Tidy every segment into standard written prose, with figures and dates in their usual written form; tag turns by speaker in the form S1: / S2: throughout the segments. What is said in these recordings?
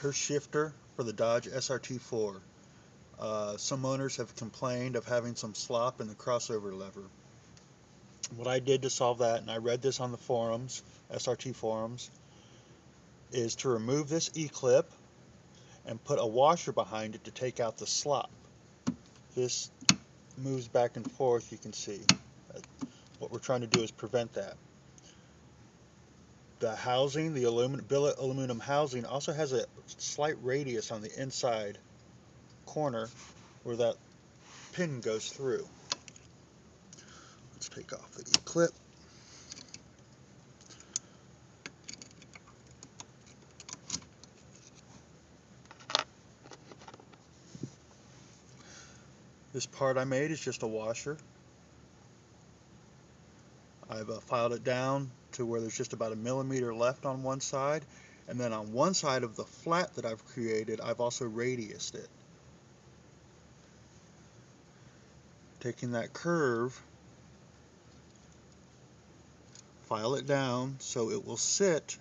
S1: hurst shifter for the Dodge Srt4. Some owners have complained of having some slop in the crossover lever. What I did to solve that, and I read this on the forums, SRT forums, is to remove this E-clip and put a washer behind it to take out the slop. This moves back and forth, you can see. What we're trying to do is prevent that. The housing, the billet aluminum housing, also has a slight radius on the inside corner where that pin goes through. Let's take off the E-clip. This part I made is just a washer. I've filed it down to where there's just about a millimeter left on one side, and then on one side of the flat that I've created, I've also radiused it. Taking that curve, file it down so it will sit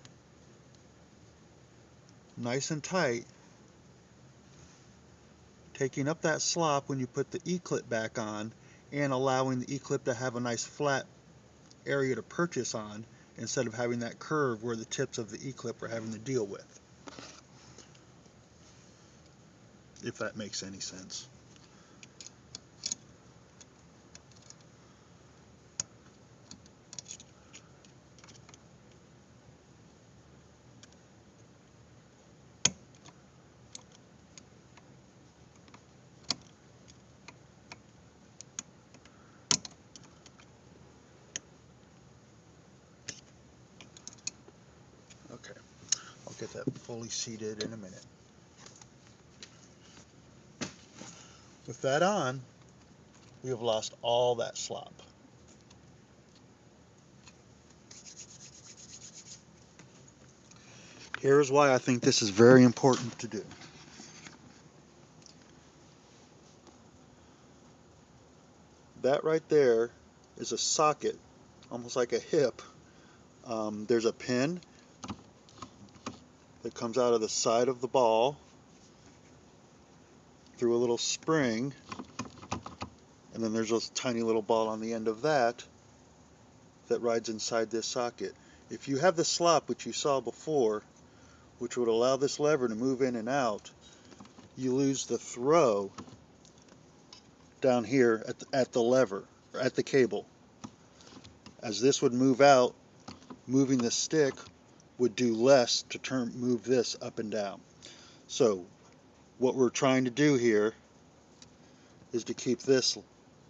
S1: nice and tight, taking up that slop when you put the E-clip back on and allowing the E-clip to have a nice flat area to purchase on instead of having that curve where the tips of the E-clip are having to deal with. If that makes any sense. Okay, I'll get that fully seated in a minute. With that on, we have lost all that slop. Here's why I think this is very important to do. That right there is a socket, almost like a hip. There's a pin that comes out of the side of the ball through a little spring, and then there's a tiny little ball on the end of that that rides inside this socket. If you have the slop, which you saw before, which would allow this lever to move in and out, you lose the throw down here at the lever, or at the cable. As this would move out, moving the stick would do less to move this up and down. So what we're trying to do here is to keep this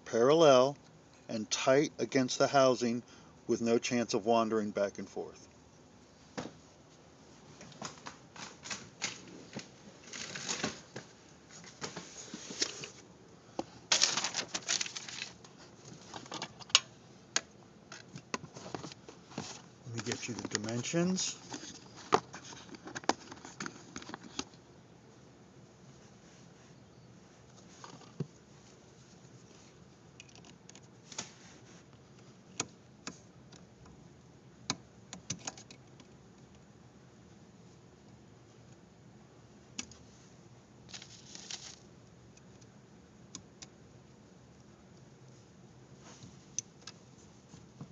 S1: parallel and tight against the housing with no chance of wandering back and forth. Let me get you the dimensions.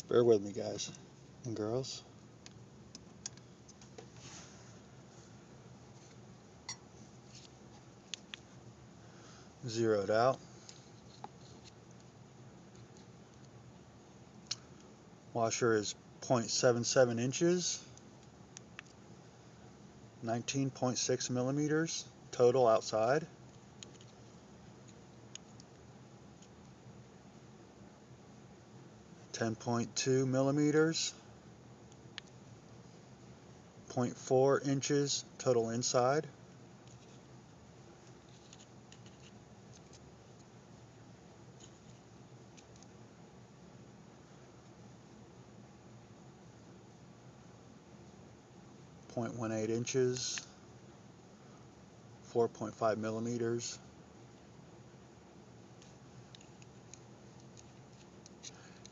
S1: Bear with me, guys and girls. Zeroed out. Washer is 0.77 inches, 19.6 millimeters total outside. .2 millimeters, 0.4 inches total inside. .18 inches, 4.5 millimeters.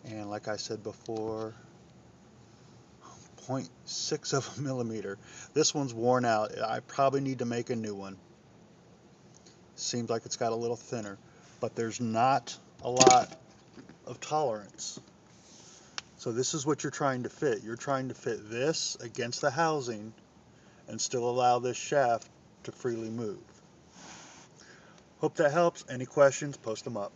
S1: And like I said before, 0.6 of a millimeter. This one's worn out. I probably need to make a new one. Seems like it's got a little thinner, but there's not a lot of tolerance. So this is what you're trying to fit. You're trying to fit this against the housing and still allow this shaft to freely move. Hope that helps. Any questions, post them up.